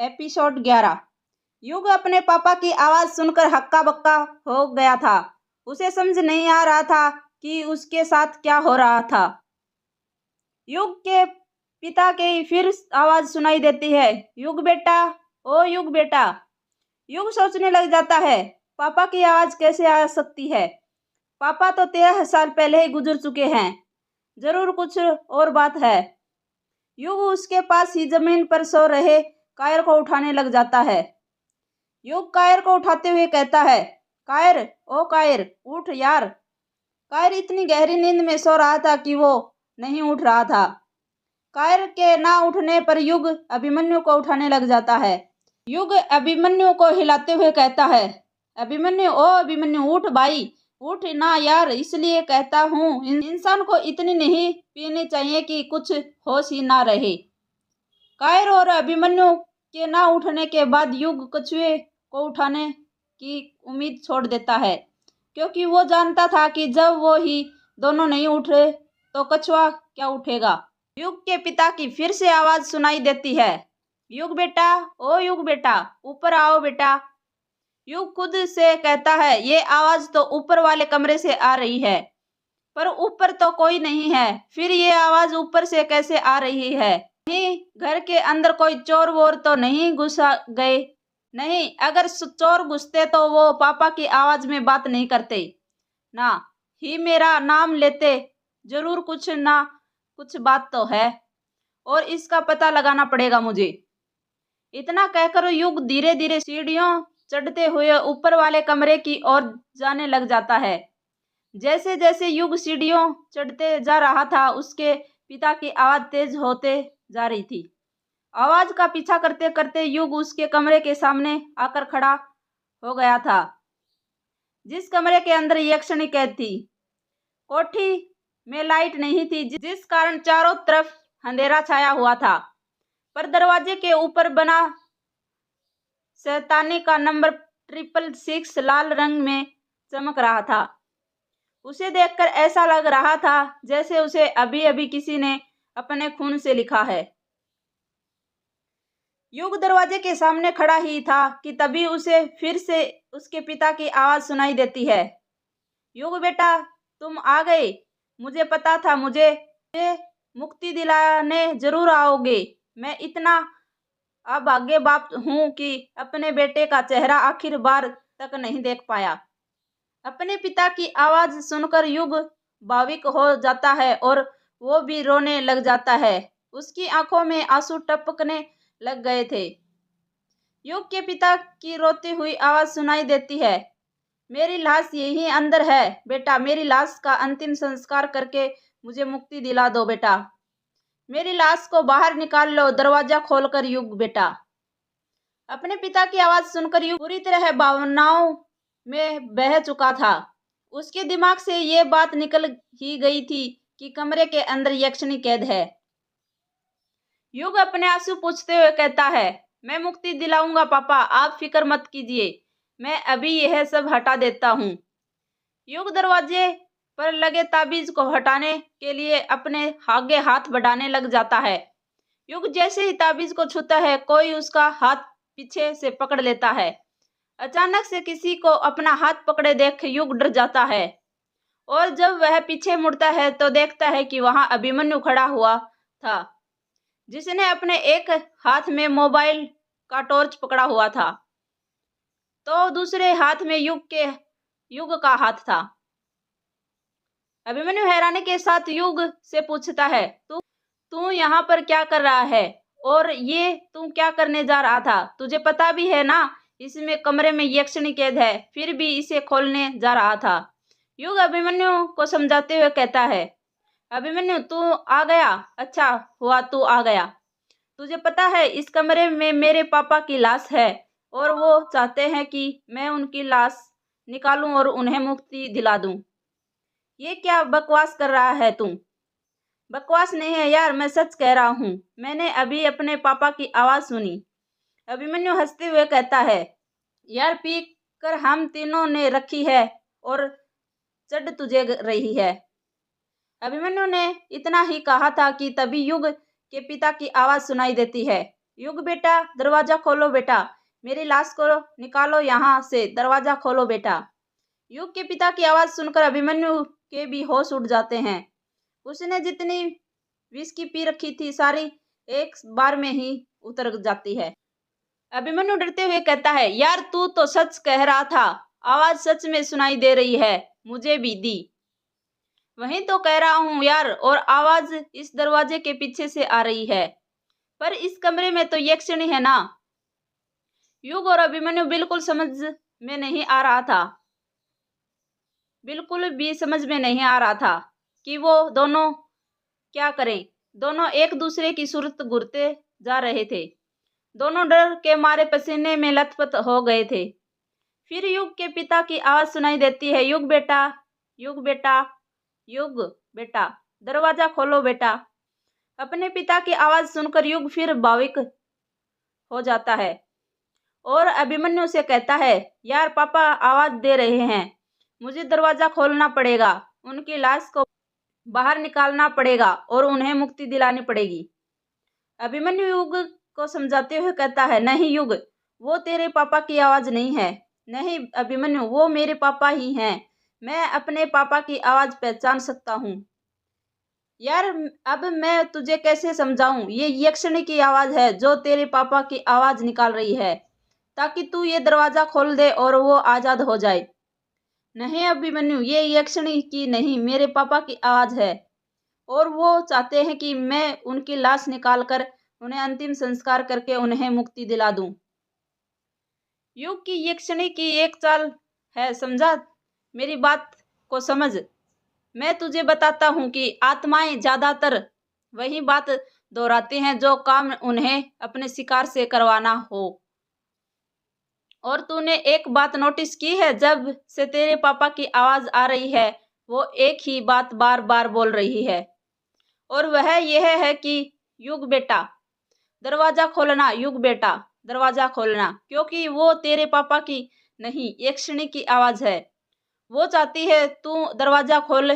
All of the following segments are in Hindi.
एपिसोड 11। युग अपने पापा की आवाज सुनकर हक्का बक्का हो गया था। उसे समझ नहीं आ रहा था कि उसके साथ क्या हो रहा था। युग के पिता की फिर आवाज सुनाई देती है, युग बेटा, ओ युग बेटा। युग सोचने लग जाता है, पापा की आवाज कैसे आ सकती है। पापा तो 13 साल पहले ही गुजर चुके हैं। जरूर कुछ और बात है। युग उसके पास ही जमीन पर सो रहे कायर को उठाने लग जाता है। युग कायर को उठाते हुए कहता है, कायर, ओ कायर, उठ यार। कायर इतनी गहरी नींद में सो रहा था कि वो नहीं उठ रहा था। कायर के ना उठने पर युग अभिमन्यु को उठाने लग जाता है। युग अभिमन्यु को हिलाते हुए कहता है, अभिमन्यु, ओ अभिमन्यु, उठ भाई, उठ ना यार। इसलिए कहता हूँ, इंसान को इतनी नहीं पीनी चाहिए कि कुछ होश ही ना रहे। कायर और अभिमन्यु के ना उठने के बाद युग कछुए को उठाने की उम्मीद छोड़ देता है, क्योंकि वो जानता था कि जब वो ही दोनों नहीं उठे तो कछुआ क्या उठेगा। युग के पिता की फिर से आवाज सुनाई देती है, युग बेटा, ओ युग बेटा, ऊपर आओ बेटा। युग खुद से कहता है, ये आवाज तो ऊपर वाले कमरे से आ रही है, पर ऊपर तो कोई नहीं है। फिर ये आवाज ऊपर से कैसे आ रही है। नहीं, घर के अंदर कोई चोर वोर तो नहीं घुसा गए। नहीं, अगर चोर घुसते तो वो पापा की आवाज में बात नहीं करते, ना ही मेरा नाम लेते। जरूर कुछ ना कुछ बात तो है और इसका पता लगाना पड़ेगा मुझे। इतना कहकर युग धीरे धीरे सीढ़ियों चढ़ते हुए ऊपर वाले कमरे की ओर जाने लग जाता है। जैसे जैसे युग सीढ़ियों चढ़ते जा रहा था, उसके पिता की आवाज तेज होते जा रही थी। आवाज का पीछा करते करते युग उसके कमरे के सामने आकर खड़ा हो गया था, जिस कमरे के अंदर यक्षिणी कैद थी। कोठी में लाइट नहीं थी, जिस कारण चारों तरफ अंधेरा छाया हुआ था, पर दरवाजे के ऊपर बना शैतानी का नंबर 666 लाल रंग में चमक रहा था। उसे देखकर ऐसा लग रहा था जैसे उसे अभी अभी किसी ने अपने खून से लिखा है। युग दरवाजे के सामने खड़ा ही था कि तभी उसे फिर से उसके पिता की आवाज सुनाई देती है, युग बेटा, तुम आ गए। मुझे पता था, मुझे मुक्ति दिलाने जरूर आओगे। मैं इतना अभागे बाप हूं कि अपने बेटे का चेहरा आखिर बार तक नहीं देख पाया। अपने पिता की आवाज सुनकर युग भाविक हो जाता है और वो भी रोने लग जाता है। उसकी आंखों में आंसू टपकने लग गए थे। युग के पिता की रोती हुई आवाज सुनाई देती है, मेरी लाश यहीं अंदर है बेटा। मेरी लाश का अंतिम संस्कार करके मुझे मुक्ति दिला दो बेटा। मेरी लाश को बाहर निकाल लो, दरवाजा खोलकर युग बेटा। अपने पिता की आवाज सुनकर युग पूरी तरह भावनाओं में बह चुका था। उसके दिमाग से ये बात निकल ही गई थी कि कमरे के अंदर यक्षिणी कैद है। युग अपने आंसू पोंछते हुए कहता है, मैं मुक्ति दिलाऊंगा पापा, आप फिक्र मत कीजिए, मैं अभी यह सब हटा देता हूँ। युग दरवाजे पर लगे ताबीज को हटाने के लिए अपने आगे हाथ बढ़ाने लग जाता है। युग जैसे ही ताबीज को छूता है, कोई उसका हाथ पीछे से पकड़ लेता है। अचानक से किसी को अपना हाथ पकड़े देख युग डर जाता है और जब वह पीछे मुड़ता है तो देखता है कि वहां अभिमन्यु खड़ा हुआ था, जिसने अपने एक हाथ में मोबाइल का टॉर्च पकड़ा हुआ था तो दूसरे हाथ में युग का हाथ था। अभिमन्यु हैरानी के साथ युग से पूछता है, तू यहाँ पर क्या कर रहा है और ये तू क्या करने जा रहा था? तुझे पता भी है ना, इसमें कमरे में यक्षिणी कैद है, फिर भी इसे खोलने जा रहा था। युग अभिमन्यु को समझाते हुए कहता है, अभिमन्यु, तू आ गया, अच्छा हुआ तू आ गया। तुझे पता है इस कमरे में मेरे पापा की लाश है और वो चाहते हैं कि मैं उनकी लाश निकालूं और उन्हें मुक्ति दिला दूं। ये क्या बकवास कर रहा है तू? बकवास नहीं है यार, मैं सच कह रहा हूँ। मैंने अभी अपने पापा की आवाज सुनी। अभिमन्यु हंसते हुए कहता है, यार पी कर हम तीनों ने रखी है और चढ़ तुझे रही है। अभिमन्यु ने इतना ही कहा था कि तभी युग के पिता की आवाज सुनाई देती है, युग बेटा दरवाजा खोलो बेटा, मेरी लाश को निकालो यहाँ से, दरवाजा खोलो बेटा। युग के पिता की आवाज सुनकर अभिमन्यु के भी होश उड़ जाते हैं। उसने जितनी विस्की पी रखी थी सारी एक बार में ही उतर जाती है। अभिमन्यु डरते हुए कहता है, यार तू तो सच कह रहा था, आवाज सच में सुनाई दे रही है, मुझे भी दी। वहीं तो कह रहा हूं यार, और आवाज इस दरवाजे के पीछे से आ रही है, पर इस कमरे में तो यक्षिणी है ना। युग और अभिमन्यु बिल्कुल समझ में नहीं आ रहा था, बिल्कुल भी समझ में नहीं आ रहा था कि वो दोनों क्या करें। दोनों एक दूसरे की सूरत घूरते जा रहे थे। दोनों डर के मारे पसीने में लथपथ हो गए थे। फिर युग के पिता की आवाज सुनाई देती है, युग बेटा, युग बेटा, युग बेटा, दरवाजा खोलो बेटा। अपने पिता की आवाज सुनकर युग फिर भावुक हो जाता है और अभिमन्यु से कहता है, यार पापा आवाज दे रहे हैं, मुझे दरवाजा खोलना पड़ेगा, उनकी लाश को बाहर निकालना पड़ेगा और उन्हें मुक्ति दिलानी पड़ेगी। अभिमन्यु युग को समझाते हुए कहता है, नहीं युग, वो तेरे पापा की आवाज नहीं है। नहीं अभिमन्यु, वो मेरे पापा ही हैं। मैं अपने पापा की आवाज पहचान सकता हूँ। यार अब मैं तुझे कैसे समझाऊं, ये यक्षिणी की आवाज है जो तेरे पापा की आवाज निकाल रही है, ताकि तू ये दरवाजा खोल दे और वो आजाद हो जाए। नहीं अभिमन्यु, ये यक्षिणी की नहीं, मेरे पापा की आवाज है, और वो चाहते हैं कि मैं उनकी लाश निकालकर उन्हें अंतिम संस्कार करके उन्हें मुक्ति दिला दूं। युग की यक्षिणी की एक चाल है, समझा? मेरी बात को समझ। मैं तुझे बताता हूं कि आत्माएं ज्यादातर वही बात दोहराती हैं जो काम उन्हें अपने शिकार से करवाना हो। और तूने एक बात नोटिस की है, जब से तेरे पापा की आवाज आ रही है वो एक ही बात बार बार बोल रही है, और वह यह है कि युग बेटा दरवाजा खोलना, युग बेटा दरवाजा खोलना, क्योंकि वो तेरे पापा की नहीं यक्षिणी की आवाज है। वो चाहती है तू दरवाजा खोल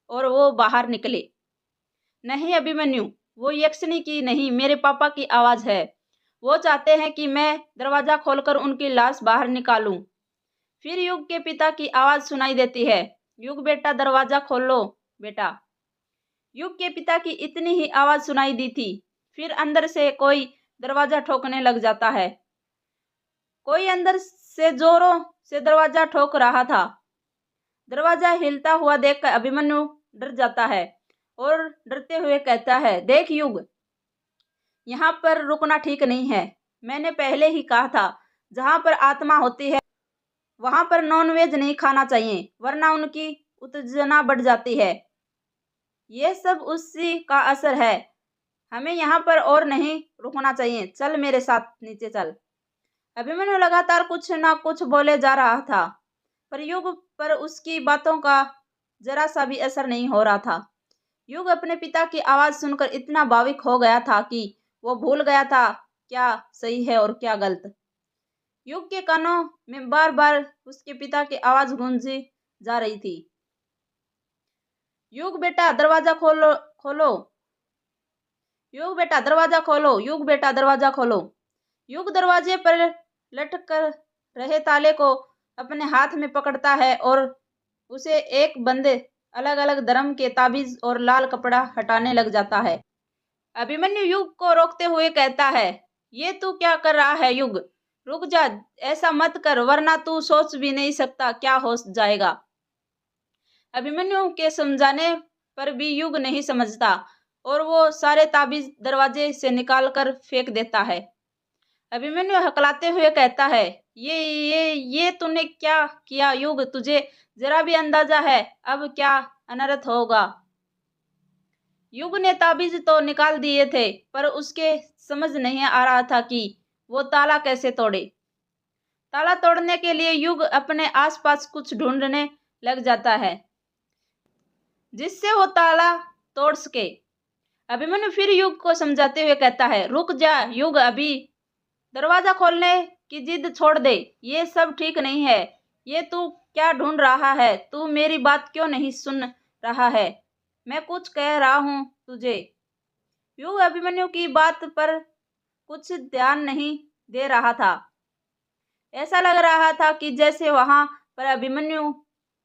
और वो बाहर निकले। नहीं अभिमन्यु, वो यक्षिणी की नहीं, मेरे पापा की आवाज है। वो चाहते हैं कि मैं दरवाजा खोलकर उनकी लाश बाहर निकालूं। फिर युग के पिता की आवाज सुनाई देती है, युग बेटा दरवाजा खोलो बेटा। युग के पिता की इतनी ही आवाज सुनाई दी थी, फिर अंदर से कोई दरवाजा ठोकने लग जाता है। कोई अंदर से जोरों से दरवाजा ठोक रहा था। दरवाजा हिलता हुआ देखकर अभिमन्यु डर जाता है और डरते हुए कहता है, देख युग, यहाँ पर रुकना ठीक नहीं है। मैंने पहले ही कहा था, जहाँ पर आत्मा होती है वहां पर नॉनवेज नहीं खाना चाहिए, वरना उनकी उत्तेजना बढ़ जाती है। ये सब उसी का असर है। हमें यहाँ पर और नहीं रुकना चाहिए, चल मेरे साथ नीचे चल। अभिमन्यु लगातार कुछ ना कुछ बोले जा रहा था, पर युग पर उसकी बातों का जरा सा भी असर नहीं हो रहा था। युग अपने पिता की आवाज सुनकर इतना भावुक हो गया था कि वो भूल गया था क्या सही है और क्या गलत। युग के कानों में बार बार उसके पिता की आवाज गूंजी जा रही थी, युग बेटा दरवाजा खोलो खोलो, युग बेटा दरवाजा खोलो, युग बेटा दरवाजा खोलो। युग दरवाजे पर लटक कर रहे ताले को अपने हाथ में पकड़ता है और उसे एक बंदे अलग अलग धर्म के ताबीज और लाल कपड़ा हटाने लग जाता है। अभिमन्यु युग को रोकते हुए कहता है, ये तू क्या कर रहा है युग, रुक जा, ऐसा मत कर, वरना तू सोच भी नहीं सकता क्या हो जाएगा। अभिमन्यु के समझाने पर भी युग नहीं समझता और वो सारे ताबीज दरवाजे से निकाल कर फेंक देता है। अभिमन्यु हकलाते हुए कहता है, ये तूने क्या किया युग, तुझे जरा भी अंदाजा है अब क्या अनर्थ होगा। युग ने ताबीज तो निकाल दिए थे, पर उसके समझ नहीं आ रहा था कि वो ताला कैसे तोड़े। ताला तोड़ने के लिए युग अपने आसपास कुछ ढूंढने लग जाता है जिससे वो ताला तोड़ सके। अभिमन्यु फिर युग को समझाते हुए कहता है, रुक जा युग, अभी दरवाजा खोलने की जिद छोड़ दे, ये सब ठीक नहीं है। ये तू क्या ढूंढ रहा है, तू मेरी बात क्यों नहीं सुन रहा है, मैं कुछ कह रहा हूं तुझे। युग अभिमन्यु की बात पर कुछ ध्यान नहीं दे रहा था। ऐसा लग रहा था कि जैसे वहां पर अभिमन्यु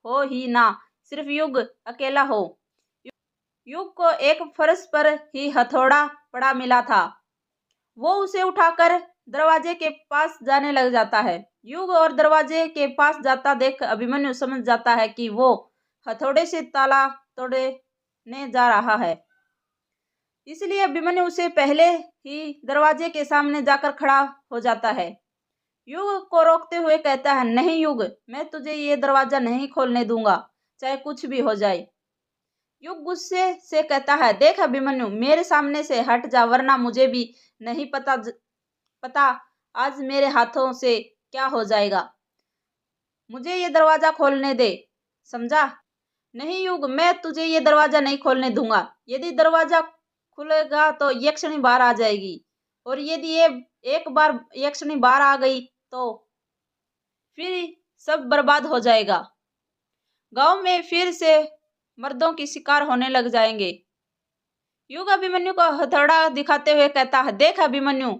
हो ही ना, सिर्फ युग अकेला हो। युग को एक फर्श पर ही हथौड़ा पड़ा मिला था। वो उसे उठाकर दरवाजे के पास जाने लग जाता है। युग और दरवाजे के पास जाता देख अभिमन्यु समझ जाता है कि वो हथौड़े से ताला तोड़ने जा रहा है। इसलिए अभिमन्यु उसे पहले ही दरवाजे के सामने जाकर खड़ा हो जाता है। युग को रोकते हुए कहता है, नहीं युग, मैं तुझे ये दरवाजा नहीं खोलने दूंगा, चाहे कुछ भी हो जाए। युग गुस्से से कहता है, देख अभिमन्यु, मेरे सामने से हट जा, वरना मुझे भी नहीं पता आज मेरे हाथों से क्या हो जाएगा। मुझे ये दरवाजा खोलने दे, समझा? नहीं युग, मैं तुझे ये दरवाजा नहीं खोलने दूंगा। यदि दरवाजा खुलेगा तो यक्षिणी बाहर आ जाएगी, और यदि ये एक बार यक्षिणी बाहर आ गई तो फिर सब बर्बाद हो जाएगा। गांव में फिर से मर्दों की शिकार होने लग जाएंगे। युग अभिमन्यु को हथौड़ा दिखाते हुए कहता है, देख अभिमन्यु,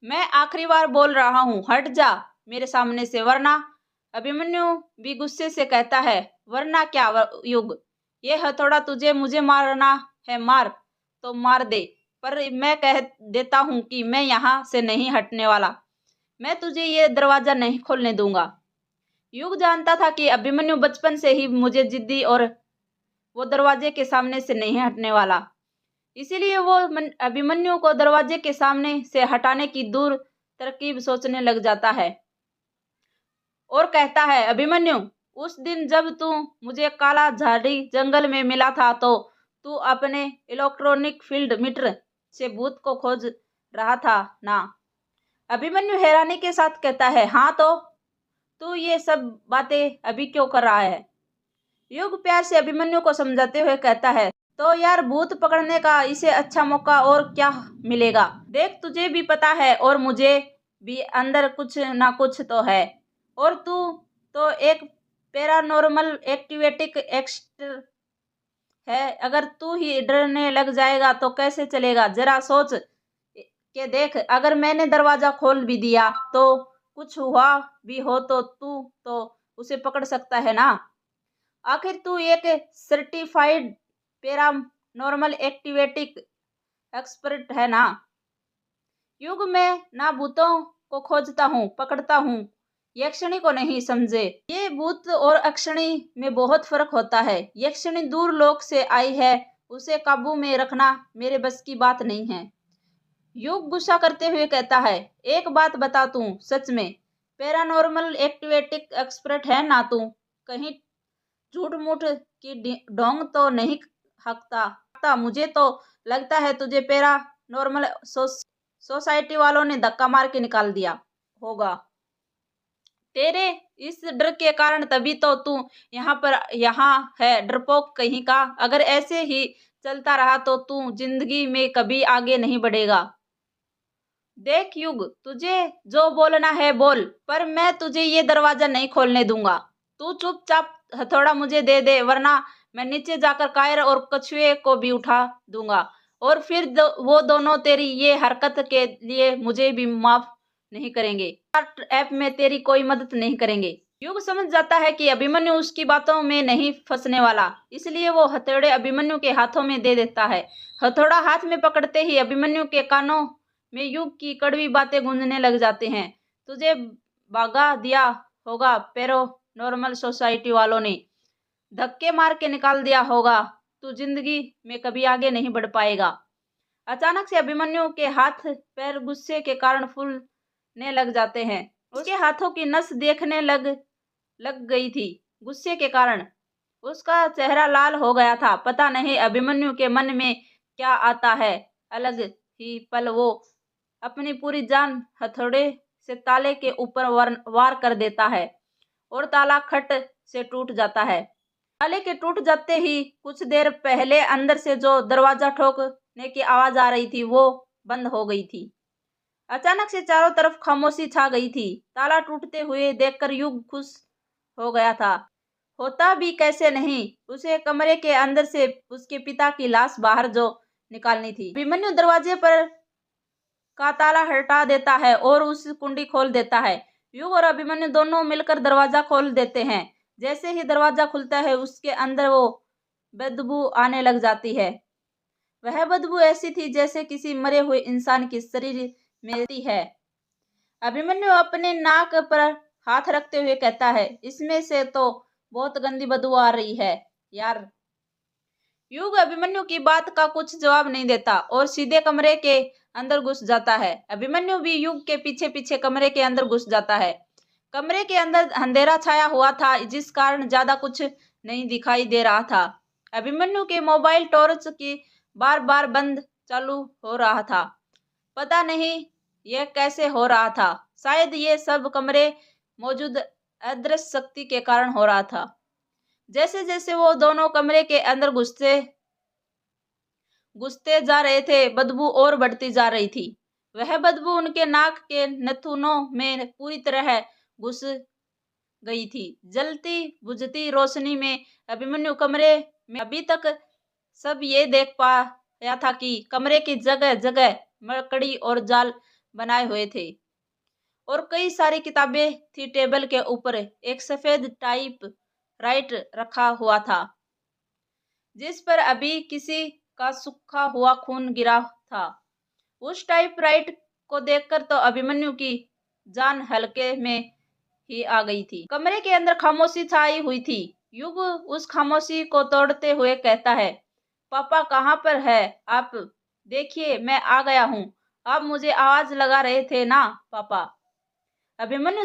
मैं आखिरी बार बोल रहा हूं, हट जा मेरे सामने से, वरना। अभिमन्यु भी गुस्से से कहता है, वरना क्या युग, ये हथौड़ा तुझे मुझे मारना है, मार तो मार दे, पर मैं कह देता हूं कि मैं यहां से नहीं हटने वाला। मैं तुझे ये दरवाजा नहीं खोलने दूंगा। युग जानता था कि अभिमन्यु बचपन से ही मुझे जिद्दी और वो दरवाजे के सामने से नहीं हटने वाला। इसीलिए वो अभिमन्यु को दरवाजे के सामने से हटाने की दूर तरकीब सोचने लग जाता है और कहता है, अभिमन्यु, उस दिन जब तू मुझे काला झाड़ी जंगल में मिला था तो तू अपने इलेक्ट्रॉनिक फील्ड मीटर से भूत को खोज रहा था ना? अभिमन्यु हैरानी के साथ कहता है, हाँ, तो तू ये सब बातें अभी क्यों कर रहा है? युग प्यार से अभिमन्यु को समझाते हुए कहता है, तो यार, भूत पकड़ने का इसे अच्छा मौका और क्या मिलेगा? देख, तुझे भी पता है और मुझे भी अंदर कुछ ना कुछ तो है, और तू तो एक पैरानॉर्मल एक्टिविटी एक्सपर्ट है। अगर तू ही डरने लग जाएगा तो कैसे चलेगा? जरा सोच के देख, अगर मैंने दरवाजा खोल भी दिया तो कुछ हुआ भी हो तो तू तो उसे पकड़ सकता है ना? आखिर तू एक सर्टिफाइड पैरानॉर्मल एक्टिविटी एक्सपर्ट है ना? युग में ना भूतों को खोजता हूँ, पकड़ता हूँ, यक्षिणी को नहीं, समझे? ये भूत और अक्षिणी में बहुत फर्क होता है। यक्षिणी दूर लोक से आई है, उसे काबू में रखना मेरे बस की बात नहीं है। युग गुस्सा करते हुए कहता है, एक बात बता, तू सच में पैरानॉर्मल एक्टिविटी एक्सपर्ट है ना? तू कहीं झूठ मूठ की ढोंग तो नहीं हकता? मुझे तो लगता है तुझे पैरानॉर्मल सोसाइटी वालों ने धक्का मार के निकाल दिया होगा। तेरे इस डर के कारण तभी तो तू यहाँ है, डरपोक कहीं का। अगर ऐसे ही चलता रहा तो तू जिंदगी में कभी आगे नहीं बढ़ेगा। देख युग, तुझे जो बोलना है बोल, पर मैं तुझे ये दरवाजा नहीं खोलने दूंगा। तू चुपचाप हथौड़ा मुझे दे दे, वरना मैं नीचे जाकर कायर और कछुए को भी उठा दूंगा, और फिर वो दोनों तेरी ये हरकत के लिए मुझे भी माफ नहीं करेंगे, ऐप में तेरी कोई मदद नहीं करेंगे। युग समझ जाता है कि अभिमन्यु उसकी बातों में नहीं फंसने वाला, इसलिए वो हथौड़े अभिमन्यु के हाथों में दे देता है। हथौड़ा हाथ में पकड़ते ही अभिमन्यु के कानों में युग की कड़वी बातें गूंजने लग जाते हैं। तुझे भागा दिया होगा पैरानॉर्मल सोसाइटी वालों ने, धक्के मार के निकाल दिया होगा, तू जिंदगी में कभी आगे नहीं बढ़ पाएगा। अचानक से अभिमन्यु के हाथ पैर गुस्से के कारण फूलने लग जाते हैं। उसके हाथों की नस देखने लग गई थी। गुस्से के कारण उसका चेहरा लाल हो गया था। पता नहीं अभिमन्यु के मन में क्या आता है। अलग ही पल वो अपनी पूरी जान हथौड़े से ताले के ऊपर वार कर देता है और ताला खट से टूट जाता है। ताले के टूट जाते ही कुछ देर पहले अंदर से जो दरवाजा ठोकने की आवाज आ रही थी वो बंद हो गई थी। अचानक से चारों तरफ खामोशी छा गई थी। ताला टूटते हुए देखकर युग खुश हो गया था। होता भी कैसे नहीं, उसे कमरे के अंदर से उसके पिता की लाश बाहर जो निकालनी थी। अभिमन्यु दरवाजे पर का ताला हटा देता है और उस कुंडी खोल देता है। युग और अभिमन्यु दोनों मिलकर दरवाजा खोल देते हैं। जैसे ही दरवाजा खुलता है उसके अंदर वो बदबू आने लग जाती है। वह बदबू ऐसी थी जैसे किसी मरे हुए इंसान की शरीर में होती है। अभिमन्यु अपने नाक पर हाथ रखते हुए कहता है, इसमें से तो बहुत गंदी बदबू आ रही है यार। युग अभिमन्यु की बात का कुछ जवाब नहीं देता और सीधे कमरे के अंदर घुस जाता है। अभिमन्यु भी युग के पीछे पीछे कमरे के अंदर घुस जाता है। कमरे के अंदर अंधेरा छाया हुआ था, जिस कारण ज्यादा कुछ नहीं दिखाई दे रहा था। अभिमन्यु के मोबाइल टॉर्च की बार बार बंद चालू हो रहा था। पता नहीं यह कैसे हो रहा था। शायद ये सब कमरे मौजूद अदृश्य शक्ति के कारण हो रहा था। जैसे जैसे वो दोनों कमरे के अंदर घुसते जा रहे थे, बदबू और बढ़ती जा रही थी। वह बदबू उनके नाक के नथुनों में पूरी तरह घुस गई थी। जलती बुझती रोशनी में अभिमन्यु कमरे में अभी तक सब ये देख पाया था कि कमरे की जगह जगह मकड़ी और जाल बनाए हुए थे और कई सारी किताबें थी। टेबल के ऊपर एक सफेद टाइप राइट रखा हुआ था, जिस पर अभी किसी का सूखा हुआ खून गिरा था। उस टाइप राइट को देखकर तो अभिमन्यु की जान हल्के में ही आ गई थी। कमरे के अंदर खामोशी छाई हुई थी। युग उस खामोशी को तोड़ते हुए कहता है, पापा कहाँ पर है आप? देखिए मैं आ गया हूँ। आप मुझे आवाज लगा रहे थे ना पापा? अभिमन्यु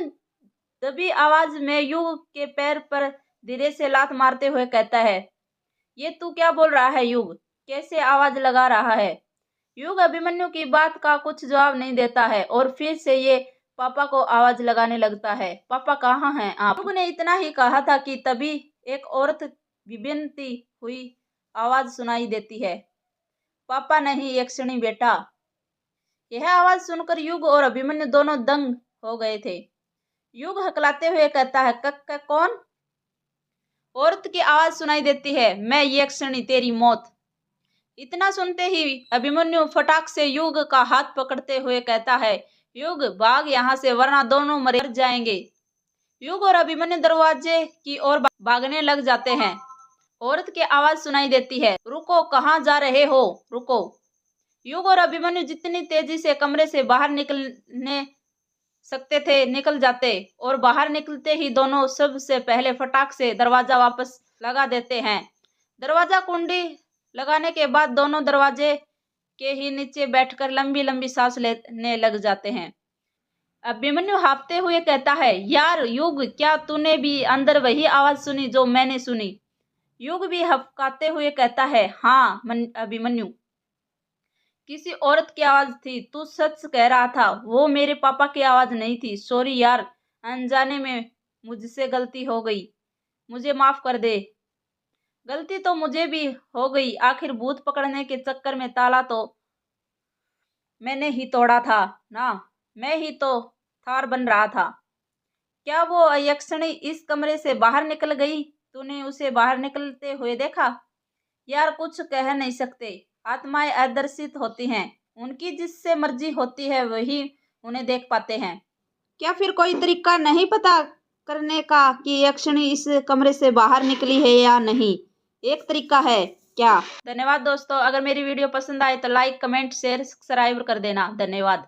दबी आवाज में युग के पैर पर धीरे से लात मारते हुए कहता है, ये तू क्या बोल रहा है युग? कैसे आवाज लगा रहा है? युग अभिमन्यु की बात का कुछ जवाब नहीं देता है और फिर से ये पापा को आवाज लगाने लगता है। पापा कहाँ हैं आप? युग ने इतना ही कहा था कि तभी एक औरत विभिन्नती हुई आवाज सुनाई देती है, पापा नहीं यक्षिणी बेटा। यह आवाज सुनकर युग और अभिमन्यु दोनों दंग हो गए थे। युग हकलाते हुए कहता है, कौन? औरत की आवाज सुनाई देती है, मैं यक्षिणी तेरी मौत। इतना सुनते ही अभिमन्यु फटाक से युग का हाथ पकड़ते हुए कहता है, युग भाग यहाँ से वरना दोनों मर जाएंगे। युग और अभिमन्यु दरवाजे की ओर भागने लग जाते हैं। औरत की आवाज सुनाई देती है, रुको, कहाँ जा रहे हो? रुको। युग और अभिमन्यु जितनी तेजी से कमरे से बाहर निकलने सकते थे निकल जाते और बाहर निकलते ही दोनों सबसे पहले फटाक से दरवाजा वापस लगा देते हैं। दरवाजा कुंडी लगाने के बाद दोनों दरवाजे के ही नीचे बैठकर लंबी लंबी सांस लेने लग जाते हैं। अभिमन्यु हाँफते हुए कहता है, यार युग, क्या तूने भी अंदर वही आवाज सुनी जो मैंने सुनी? युग भी हफकाते हुए कहता है, हाँ अभिमन्यु, किसी औरत की आवाज थी। तू सच कह रहा था, वो मेरे पापा की आवाज नहीं थी। सॉरी यार, अनजाने में मुझसे गलती हो गई, मुझे माफ कर दे। गलती तो मुझे भी हो गई, आखिर भूत पकड़ने के चक्कर में ताला तो मैंने ही तोड़ा था ना, मैं ही तो थार बन रहा था। क्या वो यक्षिणी इस कमरे से बाहर निकल गई? तूने उसे बाहर निकलते हुए देखा? यार कुछ कह नहीं सकते, आत्माएं अदर्शित होती हैं, उनकी जिससे मर्जी होती है वही उन्हें देख पाते हैं। क्या फिर कोई तरीका नहीं पता करने का कि यक्षिणी इस कमरे से बाहर निकली है या नहीं? एक तरीका है क्या? धन्यवाद दोस्तों। अगर मेरी वीडियो पसंद आए तो लाइक, कमेंट, शेयर, सब्सक्राइब कर देना। धन्यवाद।